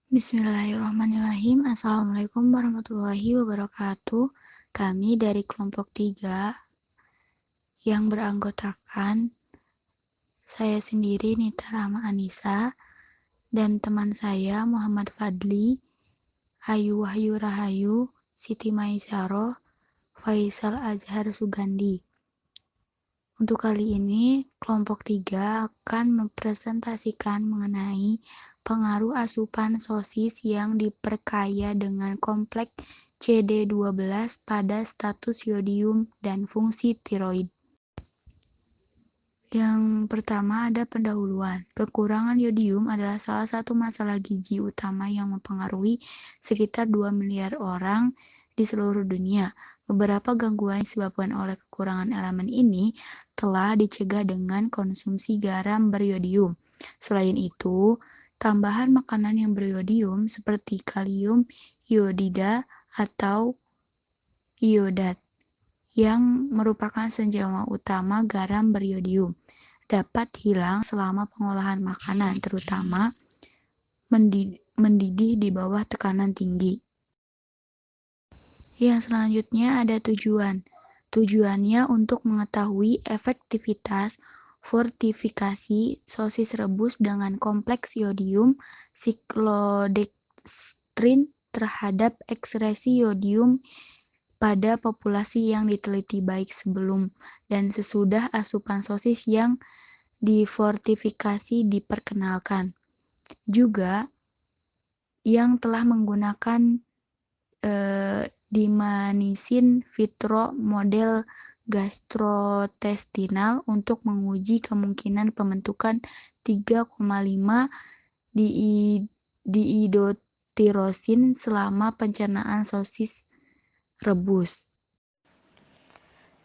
Bismillahirrahmanirrahim. Assalamualaikum warahmatullahi wabarakatuh. Kami dari kelompok 3 yang beranggotakan saya sendiri Nita Rahma Anissa dan teman saya Muhammad Fadli, Ayu Wahyu Rahayu, Siti Maisaroh, Faisal Azhar Sugandi. Untuk kali ini, kelompok 3 akan mempresentasikan mengenai pengaruh asupan sosis yang diperkaya dengan kompleks CD12 pada status yodium dan fungsi tiroid. Yang pertama ada pendahuluan. Kekurangan yodium adalah salah satu masalah gizi utama yang mempengaruhi sekitar 2 miliar orang di seluruh dunia. Beberapa gangguan disebabkan oleh kekurangan elemen ini telah dicegah dengan konsumsi garam beryodium. Selain itu, tambahan makanan yang beryodium seperti kalium iodida atau iodat yang merupakan senyawa utama garam beryodium dapat hilang selama pengolahan makanan, terutama mendidih di bawah tekanan tinggi. Yang selanjutnya ada tujuan. Tujuannya untuk mengetahui efektivitas fortifikasi sosis rebus dengan kompleks yodium siklodextrin terhadap ekskresi yodium pada populasi yang diteliti baik sebelum dan sesudah asupan sosis yang difortifikasi diperkenalkan. Juga yang telah menggunakan dimanisin vitro model gastrointestinal untuk menguji kemungkinan pembentukan 3,5 diidotirosin selama pencernaan sosis rebus.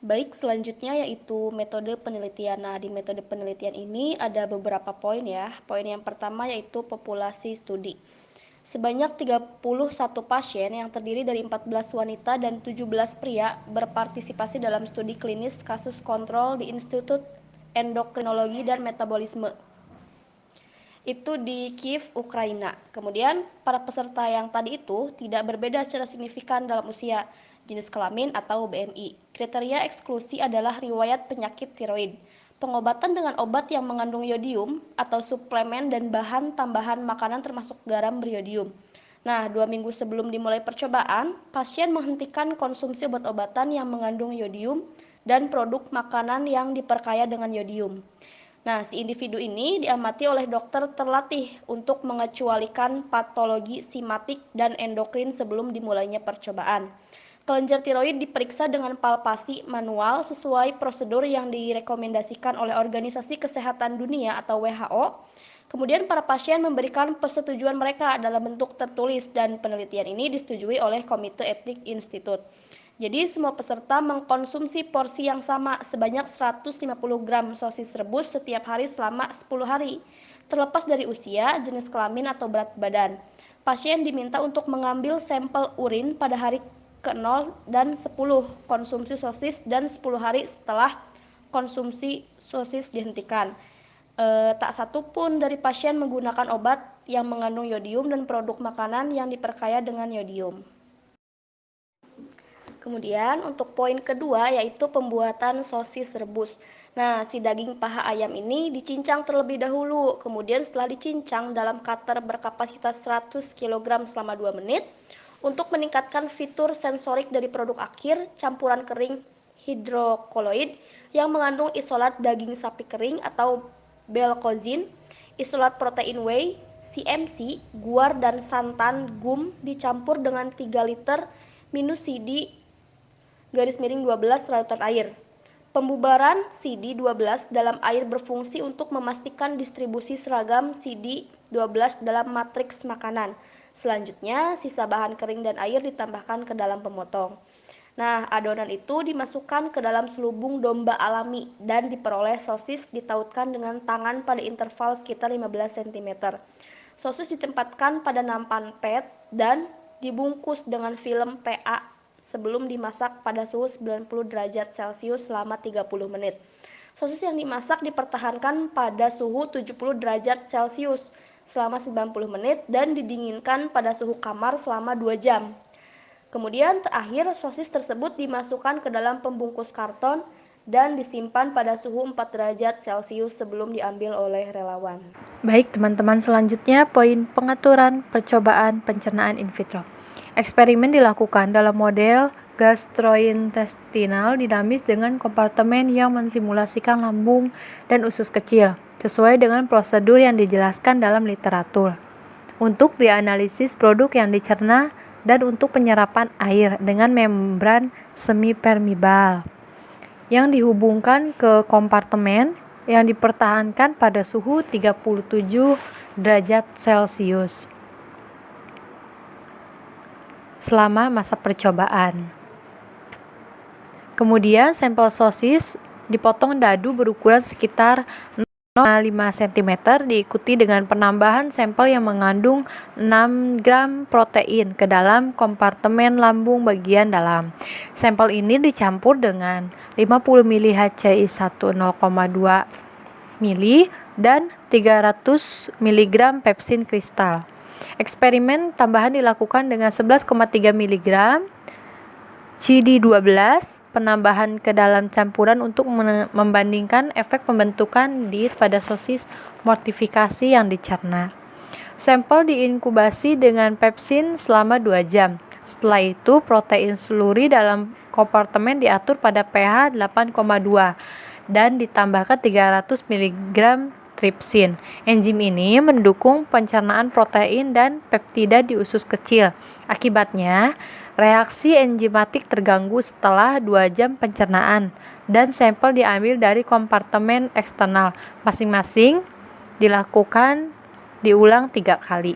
Baik, selanjutnya yaitu metode penelitian. Nah, di metode penelitian ini ada beberapa poin ya. Poin yang pertama yaitu populasi studi. Sebanyak 31 pasien yang terdiri dari 14 wanita dan 17 pria berpartisipasi dalam studi klinis kasus kontrol di Institut Endokrinologi dan Metabolisme. Itu di Kiev, Ukraina. Kemudian, para peserta yang tadi itu tidak berbeda secara signifikan dalam usia, jenis kelamin atau BMI. Kriteria eksklusi adalah riwayat penyakit tiroid, pengobatan dengan obat yang mengandung yodium atau suplemen dan bahan tambahan makanan termasuk garam beriodium. Nah, 2 minggu sebelum dimulai percobaan, pasien menghentikan konsumsi obat-obatan yang mengandung yodium dan produk makanan yang diperkaya dengan yodium. Nah, si individu ini diamati oleh dokter terlatih untuk mengecualikan patologi simatik dan endokrin sebelum dimulainya percobaan. Kelenjar tiroid diperiksa dengan palpasi manual sesuai prosedur yang direkomendasikan oleh Organisasi Kesehatan Dunia atau WHO. Kemudian para pasien memberikan persetujuan mereka dalam bentuk tertulis dan penelitian ini disetujui oleh Komite Etik Institut. Jadi semua peserta mengkonsumsi porsi yang sama sebanyak 150 gram sosis rebus setiap hari selama 10 hari, terlepas dari usia, jenis kelamin atau berat badan. Pasien diminta untuk mengambil sampel urin pada hari ke-0 dan 10 konsumsi sosis dan 10 hari setelah konsumsi sosis dihentikan. Tak satu pun dari pasien menggunakan obat yang mengandung yodium dan produk makanan yang diperkaya dengan yodium. Kemudian untuk poin kedua yaitu pembuatan sosis rebus. Nah, si daging paha ayam ini dicincang terlebih dahulu, kemudian setelah dicincang dalam cutter berkapasitas 100 kg selama 2 menit untuk meningkatkan fitur sensorik dari produk akhir campuran kering hidrokoloid yang mengandung isolat daging sapi kering atau belkozin, isolat protein whey, CMC, guar dan santan gum dicampur dengan 3 liter minus CD -12 lautan air. Pembubaran CD12 dalam air berfungsi untuk memastikan distribusi seragam CD12 dalam matriks makanan. Selanjutnya, sisa bahan kering dan air ditambahkan ke dalam pemotong. Nah, adonan itu dimasukkan ke dalam selubung domba alami dan diperoleh sosis ditautkan dengan tangan pada interval sekitar 15 cm. Sosis ditempatkan pada nampan PET dan dibungkus dengan film PA sebelum dimasak pada suhu 90 derajat Celcius selama 30 menit. Sosis yang dimasak dipertahankan pada suhu 70 derajat Celcius selama 90 menit dan didinginkan pada suhu kamar selama 2 jam. Kemudian terakhir sosis tersebut dimasukkan ke dalam pembungkus karton dan disimpan pada suhu 4 derajat Celcius sebelum diambil oleh relawan. Baik teman-teman, selanjutnya poin pengaturan percobaan pencernaan in vitro. Eksperimen dilakukan dalam model gastrointestinal dinamis dengan kompartemen yang mensimulasikan lambung dan usus kecil, sesuai dengan prosedur yang dijelaskan dalam literatur. Untuk dianalisis produk yang dicerna dan untuk penyerapan air dengan membran semi-permeabel yang dihubungkan ke kompartemen yang dipertahankan pada suhu 37 derajat Celcius selama masa percobaan. Kemudian sampel sosis dipotong dadu berukuran sekitar 0,5 cm diikuti dengan penambahan sampel yang mengandung 6 gram protein ke dalam kompartemen lambung bagian dalam. Sampel ini dicampur dengan 50 ml HCI1 0,2 ml dan 300 mg pepsin kristal. Eksperimen tambahan dilakukan dengan 11,3 mg CD12 penambahan ke dalam campuran untuk membandingkan efek pembentukan diet pada sosis mortifikasi yang dicerna. Sampel diinkubasi dengan pepsin selama 2 jam. Setelah itu, protein seluri dalam kompartemen diatur pada pH 8,2 dan ditambahkan 300 mg tripsin. Enzim ini mendukung pencernaan protein dan peptida di usus kecil. Akibatnya, reaksi enzimatik terganggu setelah 2 jam pencernaan dan sampel diambil dari kompartemen eksternal. Masing-masing diulang 3 kali.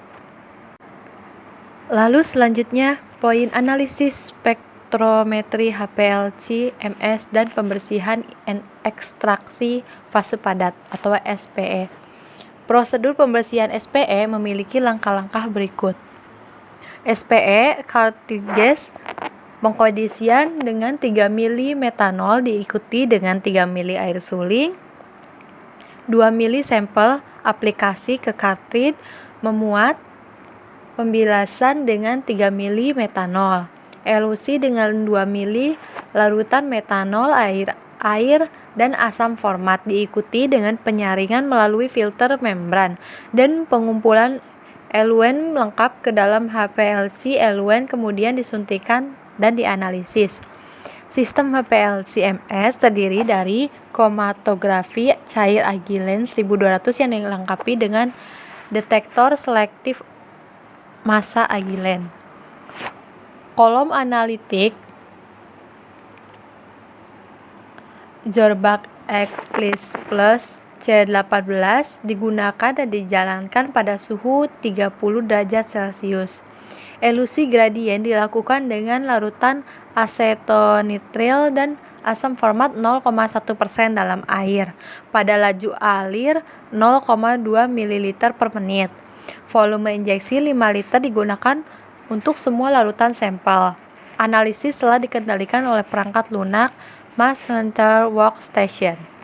Lalu selanjutnya poin analisis spektrometri HPLC, MS, dan pembersihan ekstraksi fase padat atau SPE. Prosedur pembersihan SPE memiliki langkah-langkah berikut. SPE cartridge pengkondisian dengan 3 ml metanol diikuti dengan 3 ml air suling, 2 ml sampel aplikasi ke cartridge, memuat pembilasan dengan 3 ml metanol, elusi dengan 2 ml larutan metanol, air dan asam format diikuti dengan penyaringan melalui filter membran dan pengumpulan eluen lengkap ke dalam HPLC. Eluen kemudian disuntikan dan dianalisis. Sistem HPLC MS terdiri dari kromatografi cair Agilent 1200 yang dilengkapi dengan detektor selektif massa Agilent. Kolom analitik Zorbach X plus C18 digunakan dan dijalankan pada suhu 30 derajat Celcius. Elusi gradien dilakukan dengan larutan asetonitril dan asam format 0,1% dalam air pada laju alir 0,2 ml per menit. Volume injeksi 5 liter digunakan untuk semua larutan sampel. Analisis telah dikendalikan oleh perangkat lunak Mass Hunter Workstation.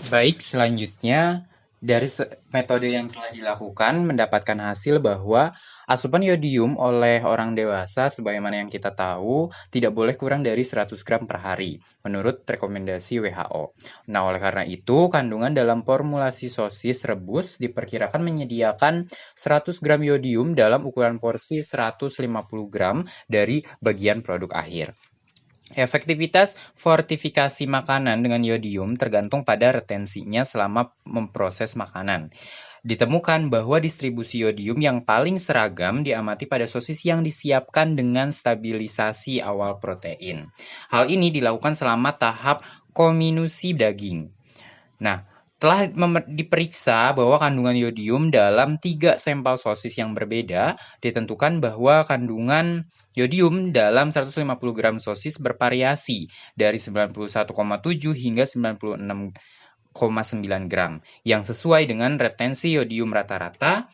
Baik, selanjutnya dari metode yang telah dilakukan mendapatkan hasil bahwa asupan yodium oleh orang dewasa sebagaimana yang kita tahu tidak boleh kurang dari 100 gram per hari menurut rekomendasi WHO. Nah, oleh karena itu kandungan dalam formulasi sosis rebus diperkirakan menyediakan 100 gram yodium dalam ukuran porsi 150 gram dari bagian produk akhir. Efektivitas fortifikasi makanan dengan yodium tergantung pada retensinya selama memproses makanan. Ditemukan bahwa distribusi yodium yang paling seragam diamati pada sosis yang disiapkan dengan stabilisasi awal protein. Hal ini dilakukan selama tahap kominusi daging. Nah, telah diperiksa bahwa kandungan yodium dalam 3 sampel sosis yang berbeda, ditentukan bahwa kandungan yodium dalam 150 gram sosis bervariasi dari 91,7 hingga 96,9 gram, yang sesuai dengan retensi yodium rata-rata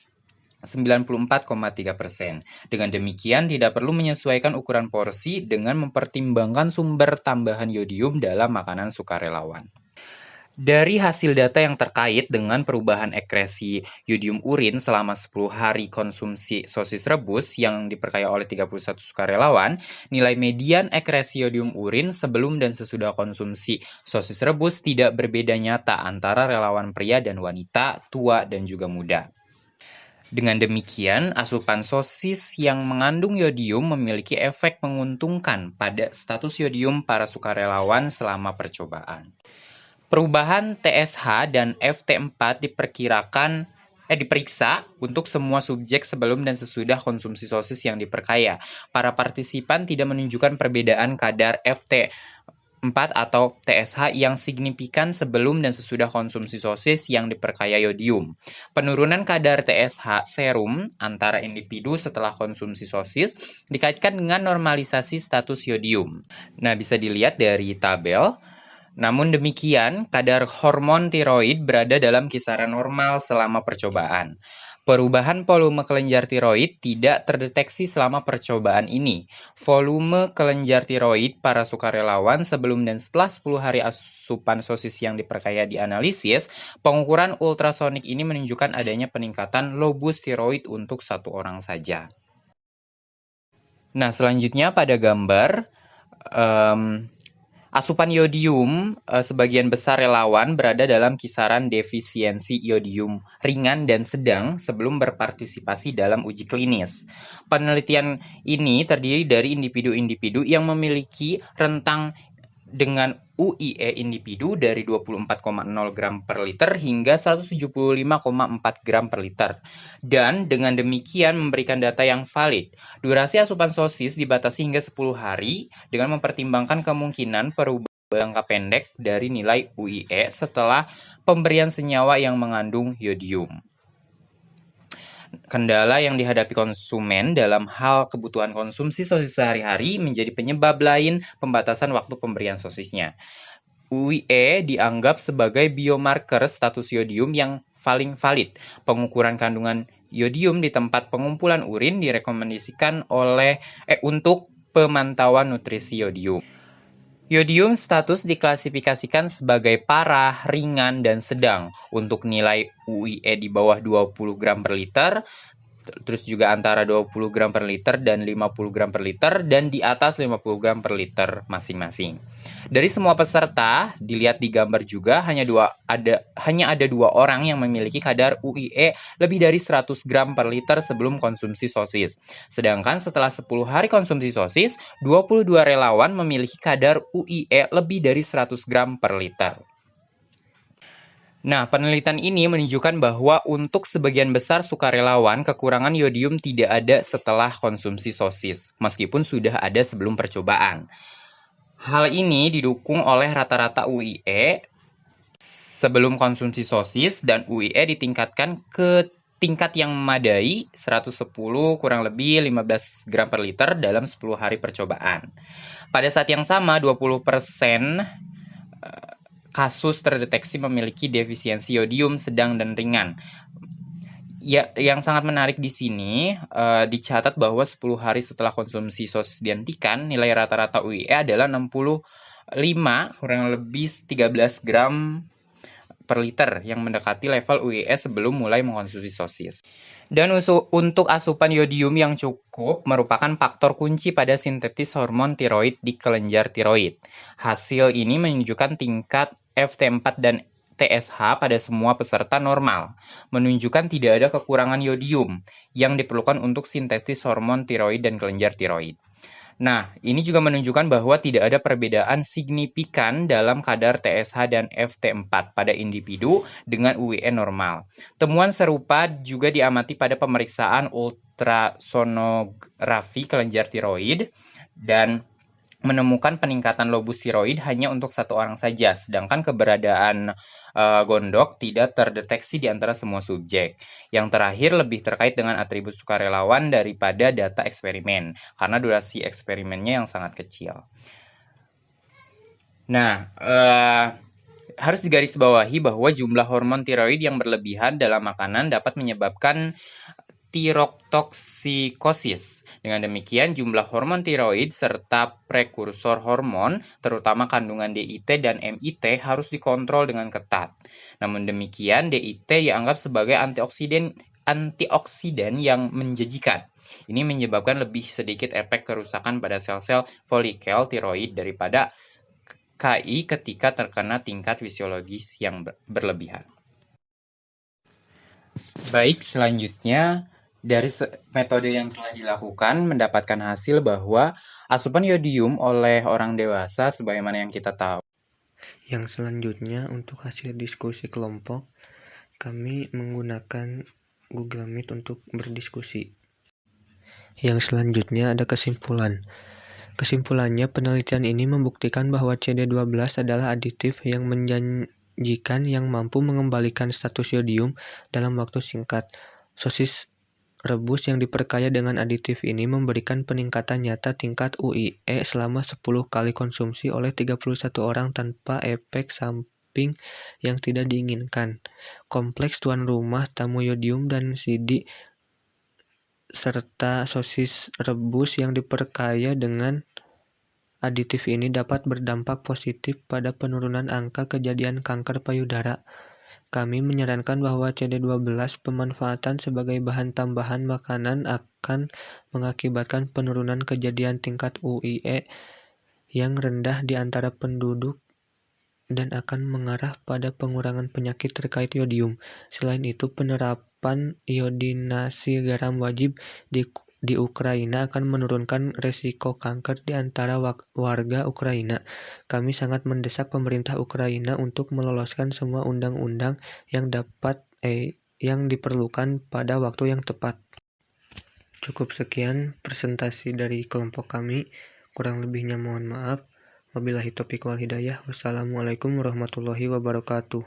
94,3%. Dengan demikian, tidak perlu menyesuaikan ukuran porsi dengan mempertimbangkan sumber tambahan yodium dalam makanan sukarelawan. Dari hasil data yang terkait dengan perubahan ekresi yodium urin selama 10 hari konsumsi sosis rebus yang diperkaya oleh 31 sukarelawan, nilai median ekresi yodium urin sebelum dan sesudah konsumsi sosis rebus tidak berbeda nyata antara relawan pria dan wanita, tua dan juga muda. Dengan demikian, asupan sosis yang mengandung yodium memiliki efek menguntungkan pada status yodium para sukarelawan selama percobaan. Perubahan TSH dan FT4 diperiksa untuk semua subjek sebelum dan sesudah konsumsi sosis yang diperkaya. Para partisipan tidak menunjukkan perbedaan kadar FT4 atau TSH yang signifikan sebelum dan sesudah konsumsi sosis yang diperkaya yodium. Penurunan kadar TSH serum antara individu setelah konsumsi sosis dikaitkan dengan normalisasi status yodium. Nah, bisa dilihat dari tabel. Namun demikian, kadar hormon tiroid berada dalam kisaran normal selama percobaan. Perubahan volume kelenjar tiroid tidak terdeteksi selama percobaan ini. Volume kelenjar tiroid para sukarelawan sebelum dan setelah 10 hari asupan sosis yang diperkaya dianalisis, pengukuran ultrasonik ini menunjukkan adanya peningkatan lobus tiroid untuk satu orang saja. Nah, selanjutnya pada gambar, asupan yodium sebagian besar relawan berada dalam kisaran defisiensi yodium ringan dan sedang sebelum berpartisipasi dalam uji klinis. Penelitian ini terdiri dari individu-individu yang memiliki rentang dengan UIE individu dari 24,0 gram per liter hingga 175,4 gram per liter. Dan dengan demikian memberikan data yang valid. Durasi asupan sosis dibatasi hingga 10 hari dengan mempertimbangkan kemungkinan perubahan jangka pendek dari nilai UIE setelah pemberian senyawa yang mengandung yodium. Kendala yang dihadapi konsumen dalam hal kebutuhan konsumsi sosis sehari-hari menjadi penyebab lain pembatasan waktu pemberian sosisnya. UIE dianggap sebagai biomarker status yodium yang paling valid. Pengukuran kandungan yodium di tempat pengumpulan urin direkomendasikan untuk pemantauan nutrisi yodium. Yodium status diklasifikasikan sebagai parah, ringan, dan sedang. Untuk nilai UIE di bawah 20 gram per liter, terus juga antara 20 gram per liter dan 50 gram per liter, dan di atas 50 gram per liter masing-masing. Dari semua peserta, dilihat di gambar juga, hanya ada 2 orang yang memiliki kadar UIE lebih dari 100 gram per liter sebelum konsumsi sosis. Sedangkan setelah 10 hari konsumsi sosis, 22 relawan memiliki kadar UIE lebih dari 100 gram per liter. Nah, penelitian ini menunjukkan bahwa untuk sebagian besar sukarelawan, kekurangan yodium tidak ada setelah konsumsi sosis, meskipun sudah ada sebelum percobaan. Hal ini didukung oleh rata-rata UIE sebelum konsumsi sosis dan UIE ditingkatkan ke tingkat yang memadai 110 kurang lebih 15 gram per liter dalam 10 hari percobaan. Pada saat yang sama, 20% kasus terdeteksi memiliki defisiensi yodium sedang dan ringan. Ya, yang sangat menarik di sini dicatat bahwa 10 hari setelah konsumsi sosis dihentikan, nilai rata-rata UIE adalah 65 kurang lebih 13 gram per liter yang mendekati level UIE sebelum mulai mengkonsumsi sosis. Dan untuk asupan yodium yang cukup merupakan faktor kunci pada sintetis hormon tiroid di kelenjar tiroid. Hasil ini menunjukkan tingkat FT4 dan TSH pada semua peserta normal, menunjukkan tidak ada kekurangan yodium yang diperlukan untuk sintetis hormon tiroid dan kelenjar tiroid. Nah, ini juga menunjukkan bahwa tidak ada perbedaan signifikan dalam kadar TSH dan FT4 pada individu dengan UIE normal. Temuan serupa juga diamati pada pemeriksaan ultrasonografi kelenjar tiroid dan menemukan peningkatan lobus tiroid hanya untuk 1 orang saja, sedangkan keberadaan gondok tidak terdeteksi di antara semua subjek. Yang terakhir lebih terkait dengan atribut sukarelawan daripada data eksperimen, karena durasi eksperimennya yang sangat kecil. Nah, harus digarisbawahi bahwa jumlah hormon tiroid yang berlebihan dalam makanan dapat menyebabkan tirotoksikosis. Dengan demikian, jumlah hormon tiroid serta prekursor hormon, terutama kandungan DIT dan MIT, harus dikontrol dengan ketat. Namun demikian, DIT dianggap sebagai antioksidan yang menjanjikan. Ini menyebabkan lebih sedikit efek kerusakan pada sel-sel folikel tiroid daripada KI ketika terkena tingkat fisiologis yang berlebihan. Baik, selanjutnya dari metode yang telah dilakukan mendapatkan hasil bahwa asupan yodium oleh orang dewasa sebagaimana yang kita tahu. Yang selanjutnya untuk hasil diskusi kelompok, kami menggunakan Google Meet untuk berdiskusi. Yang selanjutnya ada kesimpulan. Kesimpulannya, penelitian ini membuktikan bahwa CD12 adalah aditif yang menjanjikan yang mampu mengembalikan status yodium dalam waktu singkat. Sosis rebus yang diperkaya dengan aditif ini memberikan peningkatan nyata tingkat UIE selama 10 kali konsumsi oleh 31 orang tanpa efek samping yang tidak diinginkan. Kompleks tuan rumah tamu yodium dan CD serta sosis rebus yang diperkaya dengan aditif ini dapat berdampak positif pada penurunan angka kejadian kanker payudara. Kami menyarankan bahwa CD12 pemanfaatan sebagai bahan tambahan makanan akan mengakibatkan penurunan kejadian tingkat UIE yang rendah di antara penduduk dan akan mengarah pada pengurangan penyakit terkait yodium. Selain itu, penerapan iodinasi garam wajib di Ukraina akan menurunkan resiko kanker di antara warga Ukraina. Kami sangat mendesak pemerintah Ukraina untuk meloloskan semua undang-undang yang diperlukan pada waktu yang tepat. Cukup sekian presentasi dari kelompok kami. Kurang lebihnya mohon maaf. Wabillahi taufiq wal hidayah. Wassalamualaikum warahmatullahi wabarakatuh.